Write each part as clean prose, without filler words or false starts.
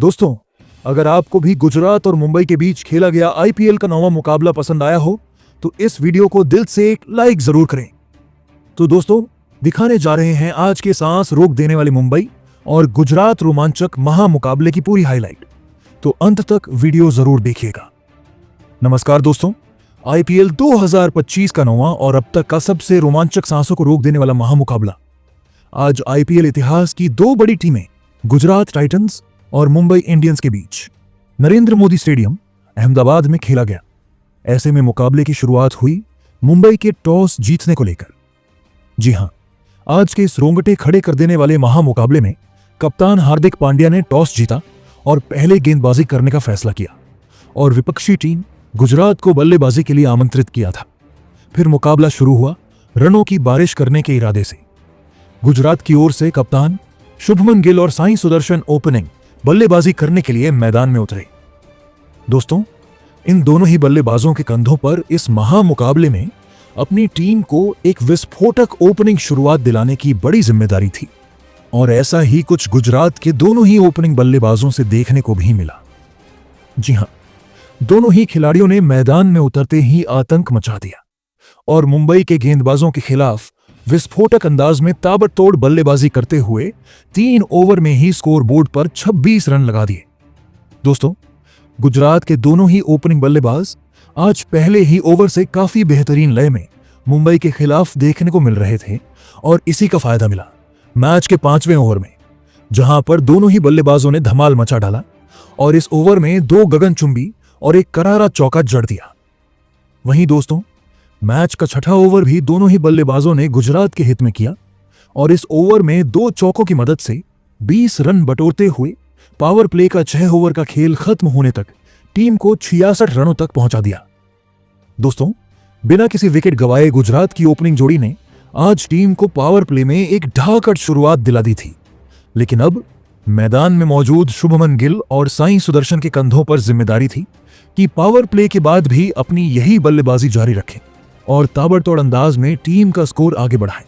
दोस्तों, अगर आपको भी गुजरात और मुंबई के बीच खेला गया आईपीएल का नौवां मुकाबला पसंद आया हो तो इस वीडियो को दिल से एक लाइक जरूर करें। तो दोस्तों, दिखाने जा रहे हैं आज के सांस रोक देने वाले मुंबई और गुजरात रोमांचक महामुकाबले की पूरी हाईलाइट। तो अंत तक वीडियो जरूर देखिएगा। नमस्कार दोस्तों, आईपीएल 2025 का नौवां और अब तक का सबसे रोमांचक सांसों को रोक देने वाला महामुकाबला आज आईपीएल इतिहास की दो बड़ी टीमें गुजरात टाइटंस और मुंबई इंडियंस के बीच नरेंद्र मोदी स्टेडियम अहमदाबाद में खेला गया। ऐसे में मुकाबले की शुरुआत हुई मुंबई के टॉस जीतने को लेकर। जी हां, आज के इस रोंगटे खड़े कर देने वाले महामुकाबले में कप्तान हार्दिक पांड्या ने टॉस जीता और पहले गेंदबाजी करने का फैसला किया और विपक्षी टीम गुजरात को बल्लेबाजी के लिए आमंत्रित किया था। फिर मुकाबला शुरू हुआ रनों की बारिश करने के इरादे से। गुजरात की ओर से कप्तान शुभमन गिल और साई सुदर्शन ओपनिंग बल्लेबाजी करने के लिए मैदान में उतरे। दोस्तों, इन दोनों ही बल्लेबाजों के कंधों पर इस महामुकाबले में अपनी टीम को एक विस्फोटक ओपनिंग शुरुआत दिलाने की बड़ी जिम्मेदारी थी और ऐसा ही कुछ गुजरात के दोनों ही ओपनिंग बल्लेबाजों से देखने को भी मिला। जी हां, दोनों ही खिलाड़ियों ने मैदान में उतरते ही आतंक मचा दिया और मुंबई के गेंदबाजों के खिलाफ विस्फोटक अंदाज में ताबड़तोड़ बल्लेबाजी करते हुए 3 ओवर में ही स्कोर बोर्ड पर 26 रन लगा दिए। दोस्तों, गुजरात के दोनों ही ओपनिंग बल्लेबाज आज पहले ही ओवर से काफी बेहतरीन लय में मुंबई के खिलाफ देखने को मिल रहे थे और इसी का फायदा मिला मैच के 5वें ओवर में, जहां पर दोनों ही बल्लेबाजों ने धमाल मचा डाला और इस ओवर में 2 गगनचुंबी और एक करारा चौका जड़ दिया। वहीं दोस्तों, मैच का 6वां ओवर भी दोनों ही बल्लेबाजों ने गुजरात के हित में किया और इस ओवर में 2 चौकों की मदद से 20 रन बटोरते हुए पावर प्ले का 6 ओवर का खेल खत्म होने तक टीम को 66 रनों तक पहुंचा दिया। दोस्तों, बिना किसी विकेट गंवाए गुजरात की ओपनिंग जोड़ी ने आज टीम को पावर प्ले में एक ढाकट शुरुआत दिला दी थी, लेकिन अब मैदान में मौजूद शुभमन गिल और साई सुदर्शन के कंधों पर जिम्मेदारी थी कि पावर प्ले के बाद भी अपनी यही बल्लेबाजी जारी रखें और ताबड़तोड़ अंदाज में टीम का स्कोर आगे बढ़ाएं।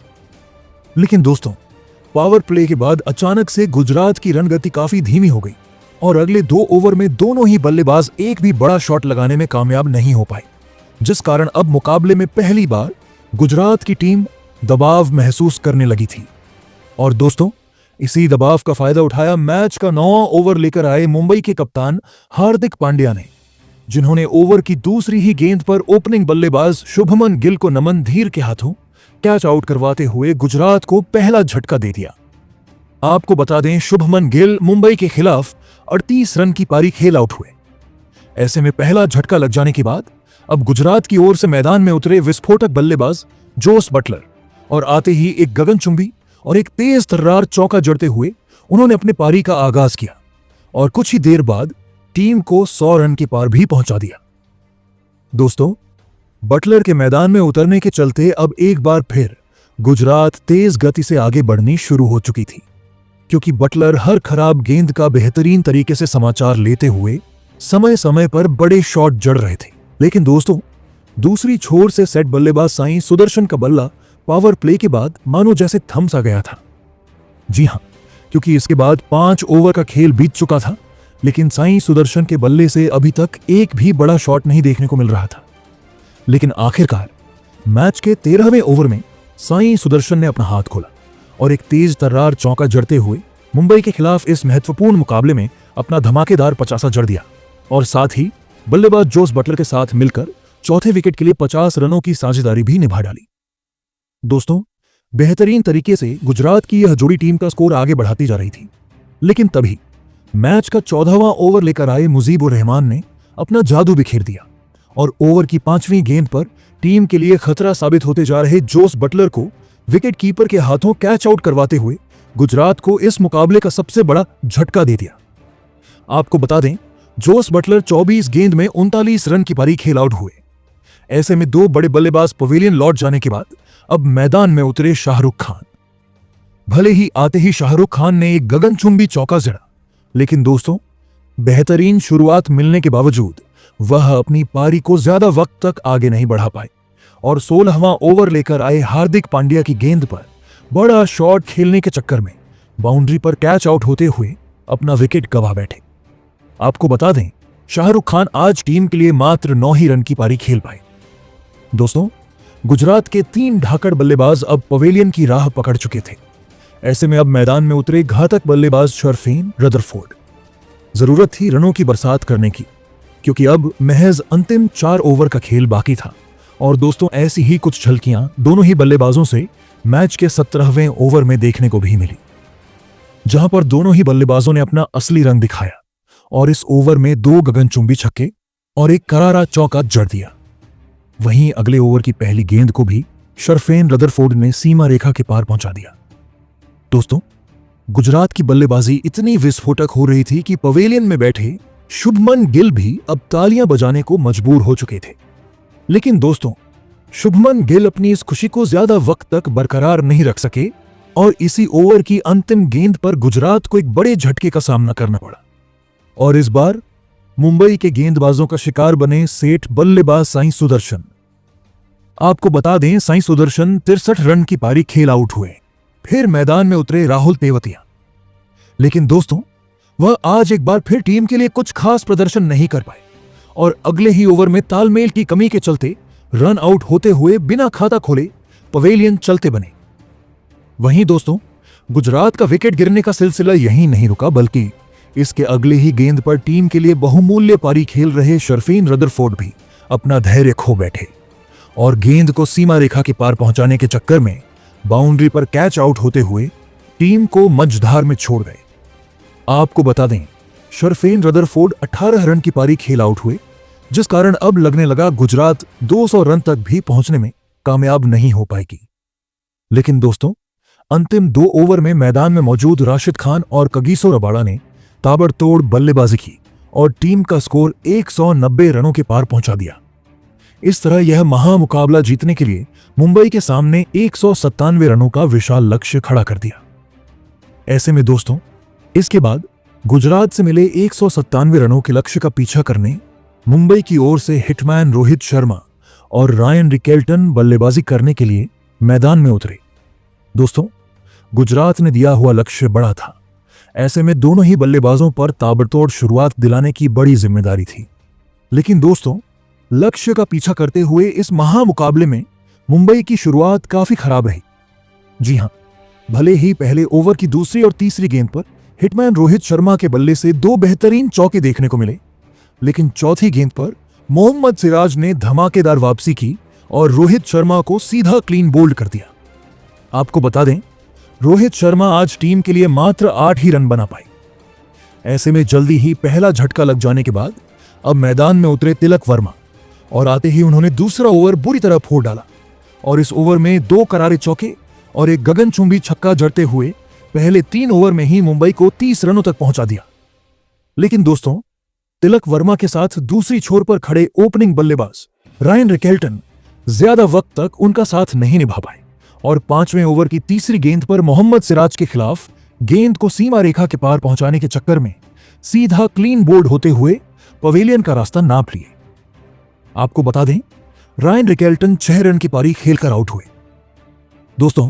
लेकिन दोस्तों, पावर प्ले के बाद अचानक से गुजरात की रन गति काफी धीमी हो गई और अगले 2 ओवर में दोनों ही बल्लेबाज एक भी बड़ा शॉट लगाने में कामयाब नहीं हो पाए, जिस कारण अब मुकाबले में पहली बार गुजरात की टीम दबाव महसूस करने लगी थी। और दोस्तों, इसी दबाव का फायदा उठाया मैच का 9वां ओवर लेकर आए मुंबई के कप्तान हार्दिक पांड्या ने, जिन्होंने ओवर की दूसरी ही गेंद पर ओपनिंग बल्लेबाज शुभमन गिल को नमन धीर के हाथों कैच आउट करवाते हुए गुजरात को पहला झटका दे दिया। आपको बता दें, शुभमन गिल मुंबई के खिलाफ 38 रन की पारी खेल आउट हुए। ऐसे में पहला झटका लग जाने के बाद अब गुजरात की ओर से मैदान में उतरे विस्फोटक बल्लेबाज जोस बटलर और आते ही एक गगनचुंबी और एक तेज तर्रार चौका जड़ते हुए उन्होंने अपने पारी का आगाज किया और कुछ ही देर बाद टीम को 100 रन के पार भी पहुंचा दिया। दोस्तों, बटलर के मैदान में उतरने के चलते अब एक बार फिर गुजरात तेज गति से आगे बढ़नी शुरू हो चुकी थी, क्योंकि बटलर हर खराब गेंद का बेहतरीन तरीके से समाचार लेते हुए समय समय पर बड़े शॉट जड़ रहे थे। लेकिन दोस्तों, दूसरी छोर से सेट बल्लेबाज साई सुदर्शन का बल्ला पावर प्ले के बाद मानो जैसे थम सा गया था। जी हां, क्योंकि इसके बाद 5 ओवर का खेल बीत चुका था, लेकिन साई सुदर्शन के बल्ले से अभी तक एक भी बड़ा शॉट नहीं देखने को मिल रहा था। लेकिन आखिरकार मैच के 13वें ओवर में साई सुदर्शन ने अपना हाथ खोला और एक तेज तर्रार चौका जड़ते हुए मुंबई के खिलाफ इस महत्वपूर्ण मुकाबले में अपना धमाकेदार 50 जड़ दिया और साथ ही बल्लेबाज जोस बटलर के साथ मिलकर चौथे विकेट के लिए 50 रनों की साझेदारी भी निभा डाली। दोस्तों, बेहतरीन तरीके से गुजरात की यह जोड़ी टीम का स्कोर आगे बढ़ाती जा रही थी, लेकिन तभी मैच का 14वां ओवर लेकर आए मुजीबुर रहमान ने अपना जादू बिखेर दिया और ओवर की 5वीं गेंद पर टीम के लिए खतरा साबित होते जा रहे जोस बटलर को विकेट कीपर के हाथों कैच आउट करवाते हुए गुजरात को इस मुकाबले का सबसे बड़ा झटका दे दिया। आपको बता दें, जोस बटलर 24 गेंद में 39 रन की पारी खेल आउट हुए। ऐसे में 2 बड़े बल्लेबाज पवेलियन लौट जाने के बाद अब मैदान में उतरे शाहरुख खान। भले ही आते ही शाहरुख खान ने एक गगनचुंबी चौका जड़ा, लेकिन दोस्तों, बेहतरीन शुरुआत मिलने के बावजूद वह अपनी पारी को ज्यादा वक्त तक आगे नहीं बढ़ा पाए और 16वां ओवर लेकर आए हार्दिक पांड्या की गेंद पर बड़ा शॉट खेलने के चक्कर में बाउंड्री पर कैच आउट होते हुए अपना विकेट गंवा बैठे। आपको बता दें, शाहरुख खान आज टीम के लिए मात्र 9 ही रन की पारी खेल पाए। दोस्तों, गुजरात के 3 ढाकड़ बल्लेबाज अब पवेलियन की राह पकड़ चुके थे। ऐसे में अब मैदान में उतरे घातक बल्लेबाज शर्फेन रदरफोर्ड। जरूरत थी रनों की बरसात करने की, क्योंकि अब महज अंतिम 4 ओवर का खेल बाकी था। और दोस्तों, ऐसी ही कुछ झलकियां दोनों ही बल्लेबाजों से मैच के 17वें ओवर में देखने को भी मिली, जहां पर दोनों ही बल्लेबाजों ने अपना असली रंग दिखाया और इस ओवर में 2 गगनचुंबी छक्के और एक करारा चौका जड़ दिया। वहीं अगले ओवर की पहली गेंद को भी शर्फेन रदरफोर्ड ने सीमा रेखा के पार पहुंचा दिया। दोस्तों, गुजरात की बल्लेबाजी इतनी विस्फोटक हो रही थी कि पवेलियन में बैठे शुभमन गिल भी अब तालियां बजाने को मजबूर हो चुके थे। लेकिन दोस्तों, शुभमन गिल अपनी इस खुशी को ज्यादा वक्त तक बरकरार नहीं रख सके और इसी ओवर की अंतिम गेंद पर गुजरात को एक बड़े झटके का सामना करना पड़ा। और इस बार मुंबई के गेंदबाजों का शिकार बने सेठ बल्लेबाज साईं सुदर्शन। आपको बता दें, साईं सुदर्शन 63 रन की पारी खेल आउट हुए। फिर मैदान में उतरे राहुल तेवतिया। लेकिन दोस्तों, वह आज एक बार फिर टीम के लिए कुछ खास प्रदर्शन नहीं कर पाए और अगले ही ओवर में तालमेल की कमी के चलते रन आउट होते हुए बिना खाता खोले पवेलियन चलते बने। वहीं दोस्तों, गुजरात का विकेट गिरने का सिलसिला यहीं नहीं रुका, बल्कि इसके अगले ही गेंद पर टीम के लिए बहुमूल्य पारी खेल रहे शर्फेन रदरफोर्ड भी अपना धैर्य खो बैठे और गेंद को सीमा रेखा के पार पहुंचाने के चक्कर में बाउंड्री पर कैच आउट होते हुए टीम को मझधार में छोड़ गए। आपको बता दें, शर्फेन रदरफोर्ड 18 रन की पारी खेल आउट हुए, जिस कारण अब लगने लगा गुजरात 200 रन तक भी पहुंचने में कामयाब नहीं हो पाएगी। लेकिन दोस्तों, अंतिम 2 ओवर में मैदान में मौजूद राशिद खान और कगिसो रबाड़ा ने ताबड़तोड़ बल्लेबाजी की और टीम का स्कोर 190 रनों के पार पहुंचा दिया। इस तरह यह महामुकाबला जीतने के लिए मुंबई के सामने 197 रनों का विशाल लक्ष्य खड़ा कर दिया। ऐसे में दोस्तों, इसके बाद गुजरात से मिले 197 रनों के लक्ष्य का पीछा करने मुंबई की ओर से हिटमैन रोहित शर्मा और रायन रिकेल्टन बल्लेबाजी करने के लिए मैदान में उतरे। दोस्तों, गुजरात ने दिया हुआ लक्ष्य बड़ा था। ऐसे में दोनों ही बल्लेबाजों पर ताबड़तोड़ शुरुआत दिलाने की बड़ी जिम्मेदारी थी। लेकिन दोस्तों, लक्ष्य का पीछा करते हुए इस महामुकाबले में मुंबई की शुरुआत काफी खराब रही। जी हां, भले ही पहले ओवर की दूसरी और तीसरी गेंद पर हिटमैन रोहित शर्मा के बल्ले से 2 बेहतरीन चौके देखने को मिले, लेकिन चौथी गेंद पर मोहम्मद सिराज ने धमाकेदार वापसी की और रोहित शर्मा को सीधा क्लीन बोल्ड कर दिया। आपको बता दें, रोहित शर्मा आज टीम के लिए मात्र 8 ही रन बना पाए। ऐसे में जल्दी ही पहला झटका लग जाने के बाद अब मैदान में उतरे तिलक वर्मा और आते ही उन्होंने दूसरा ओवर बुरी तरह फोड़ डाला और इस ओवर में 2 करारे चौके और एक गगनचुंबी छक्का जड़ते हुए पहले 3 ओवर में ही मुंबई को 30 रनों तक पहुंचा दिया। लेकिन दोस्तों, तिलक वर्मा के साथ दूसरी छोर पर खड़े ओपनिंग बल्लेबाज रायन रिकेल्टन ज्यादा वक्त तक उनका साथ नहीं निभा पाए और 5वें ओवर की तीसरी गेंद पर मोहम्मद सिराज के खिलाफ गेंद को सीमा रेखा के पार पहुंचाने के चक्कर में सीधा क्लीन बोल्ड होते हुए पवेलियन का रास्ता नाप लिए। आपको बता दें, रायन रिकेल्टन 6 रन की पारी खेलकर आउट हुए। दोस्तों,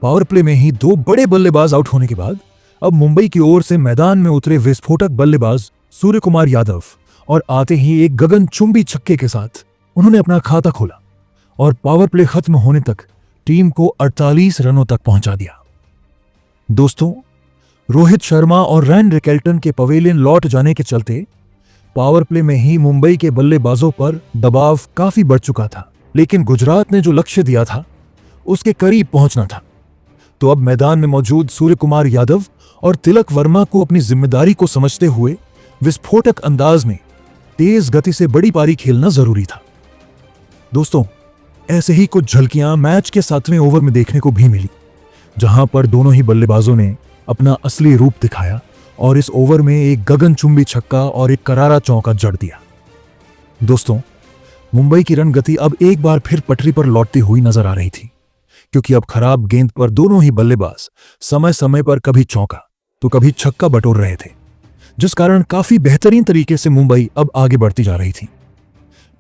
पावर प्ले में ही 2 बड़े बल्लेबाज आउट होने के बाद अब मुंबई की ओर से मैदान में उतरे विस्फोटक बल्लेबाज सूर्य कुमार यादव और आते ही एक गगनचुंबी छक्के के साथ उन्होंने अपना खाता खोला और पावर प्ले खत्म होने तक टीम को 48 रनों तक पहुंचा दिया। दोस्तों, रोहित शर्मा और रायन रिकेल्टन के पवेलियन लौट जाने के चलते पावर प्ले में ही मुंबई के बल्लेबाजों पर दबाव काफी बढ़ चुका था, लेकिन गुजरात ने जो लक्ष्य दिया था उसके करीब पहुंचना था। तो अब मैदान में मौजूद सूर्य कुमार यादव और तिलक वर्मा को अपनी जिम्मेदारी को समझते हुए विस्फोटक अंदाज में तेज गति से बड़ी पारी खेलना जरूरी था। दोस्तों, ऐसे ही कुछ झलकियां मैच के 7वें ओवर में देखने को भी मिली, जहां पर दोनों ही बल्लेबाजों ने अपना असली रूप दिखाया और इस ओवर में एक गगनचुंबी छक्का और एक करारा चौका जड़ दिया। दोस्तों, मुंबई की रन गति अब एक बार फिर पटरी पर लौटती हुई नजर आ रही थी, क्योंकि अब खराब गेंद पर दोनों ही बल्लेबाज समय समय पर कभी चौका तो कभी छक्का बटोर रहे थे, जिस कारण काफी बेहतरीन तरीके से मुंबई अब आगे बढ़ती जा रही थी।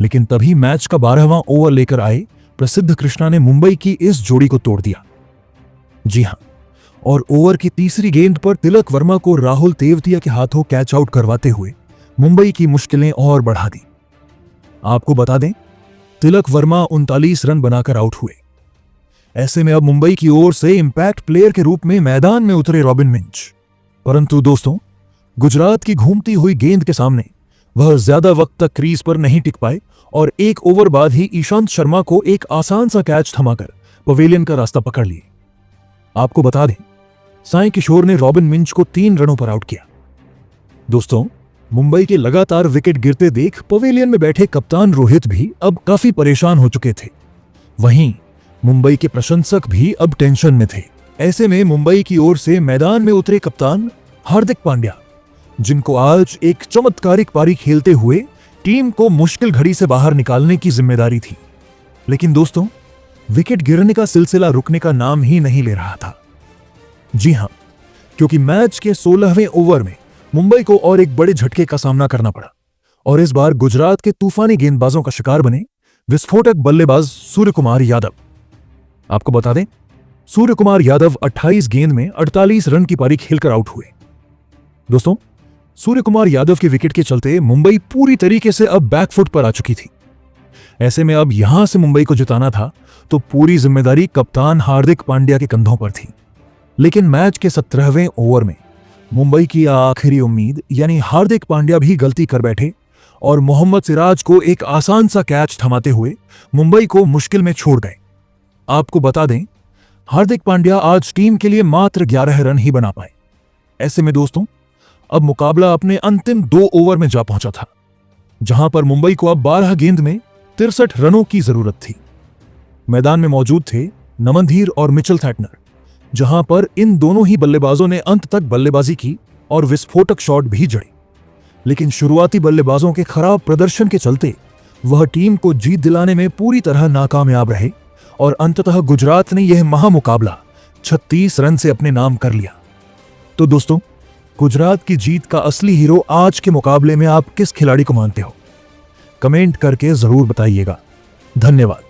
लेकिन तभी मैच का 12वां ओवर लेकर आए प्रसिद्ध कृष्णा ने मुंबई की इस जोड़ी को तोड़ दिया। जी हां, और ओवर की तीसरी गेंद पर तिलक वर्मा को राहुल तेवतिया के हाथों कैच आउट करवाते हुए मुंबई की मुश्किलें और बढ़ा दी। आपको बता दें, तिलक वर्मा 39 रन बनाकर आउट हुए। ऐसे में अब मुंबई की ओर से इंपैक्ट प्लेयर के रूप में मैदान में उतरे रॉबिन मिंच। परंतु दोस्तों, गुजरात की घूमती हुई गेंद के सामने वह ज्यादा वक्त तक क्रीज पर नहीं टिक पाए और एक ओवर बाद ही ईशांत शर्मा को एक आसान सा कैच थमाकर पवेलियन का रास्ता पकड़ लिए। आपको बता दें, साई किशोर ने रॉबिन मिंच को 3 रनों पर आउट किया। दोस्तों, मुंबई के लगातार विकेट गिरते देख पवेलियन में बैठे कप्तान रोहित भी अब काफी परेशान हो चुके थे। वहीं मुंबई के प्रशंसक भी अब टेंशन में थे। ऐसे में मुंबई की ओर से मैदान में उतरे कप्तान हार्दिक पांड्या, जिनको आज एक चमत्कारिक पारी खेलते हुए टीम को मुश्किल घड़ी से बाहर निकालने की जिम्मेदारी थी। लेकिन दोस्तों, विकेट गिरने का सिलसिला रुकने का नाम ही नहीं ले रहा था। जी हां, क्योंकि मैच के 16वें ओवर में मुंबई को और एक बड़े झटके का सामना करना पड़ा और इस बार गुजरात के तूफानी गेंदबाजों का शिकार बने विस्फोटक बल्लेबाज सूर्यकुमार यादव। आपको बता दें, सूर्यकुमार यादव 28 गेंद में 48 रन की पारी खेलकर आउट हुए। दोस्तों, सूर्यकुमार यादव के विकेट के चलते मुंबई पूरी तरीके से अब बैकफुट पर आ चुकी थी। ऐसे में अब यहां से मुंबई को जिताना था तो पूरी जिम्मेदारी कप्तान हार्दिक पांड्या के कंधों पर थी। लेकिन मैच के 17वें ओवर में मुंबई की आखिरी उम्मीद यानी हार्दिक पांड्या भी गलती कर बैठे और मोहम्मद सिराज को एक आसान सा कैच थमाते हुए मुंबई को मुश्किल में छोड़ गए। आपको बता दें, हार्दिक पांड्या आज टीम के लिए मात्र 11 रन ही बना पाए। ऐसे में दोस्तों, अब मुकाबला अपने अंतिम 2 ओवर में जा पहुंचा था, जहां पर मुंबई को अब 12 गेंद में 63 रनों की जरूरत थी। मैदान में मौजूद थे नमनधीर और मिचेल सैटनर, जहां पर इन दोनों ही बल्लेबाजों ने अंत तक बल्लेबाजी की और विस्फोटक शॉट भी जड़े। लेकिन शुरुआती बल्लेबाजों के खराब प्रदर्शन के चलते वह टीम को जीत दिलाने में पूरी तरह नाकामयाब रहे और अंततः गुजरात ने यह महामुकाबला 36 रन से अपने नाम कर लिया। तो दोस्तों, गुजरात की जीत का असली हीरो आज के मुकाबले में आप किस खिलाड़ी को मानते हो? कमेंट करके जरूर बताइएगा। धन्यवाद।